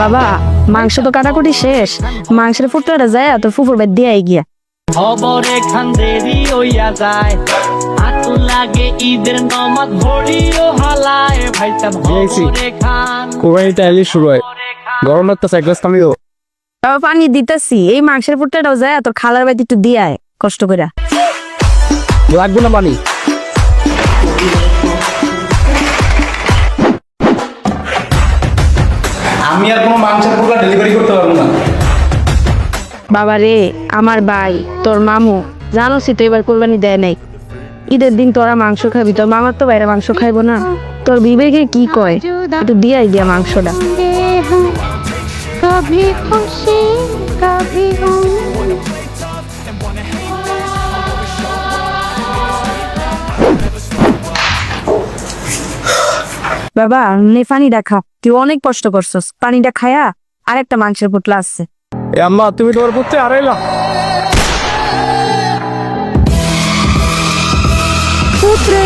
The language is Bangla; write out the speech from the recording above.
বাবা মাংস তো কাটাকুটি শেষ, মাংসের ফুটটা যায় তোর ফুফুর বাদ দিয়ে গিয়া। খবরে খান দেরি হইয়া যায়, হাতু লাগে ঈদের নমাজ ভরিও হালায় ভাইটা খবরে খান। কোরবানিটা এলি শুরু হয়, গরম লাগতেছে, এক গ্লাস পানি দাও। বাবা পানি দিতেছি, এই মাংসের ফুটটাও যায় তোর খালার বাড়ি একটু দিয়ে আয় কষ্ট করে। লাগবে না পানি। আমি আর কোনো মাংসের পোলা ডেলিভারি করতে পারবো না। বাবা রে, আমার ভাই তোর মামু জানোসই তো এবার কোরবানি দেয় নাই। ঈদের দিন তোরা মাংস খাবি, তোর মামার তো বাইরে মাংস খাইবো না। তোর বিবেকে কি কয়, একটু দিয়াই দিয়া মাংসটা। कभी खुशी कभी गम। বাবা নে পানিটা খা, তুই অনেক কষ্ট করছস, পানিটা খায়া আরেকটা মাংসের পুটলা আছে। এ আম্মা, তুমি তোমার পুত্রে আড়াইলা। পুত্রে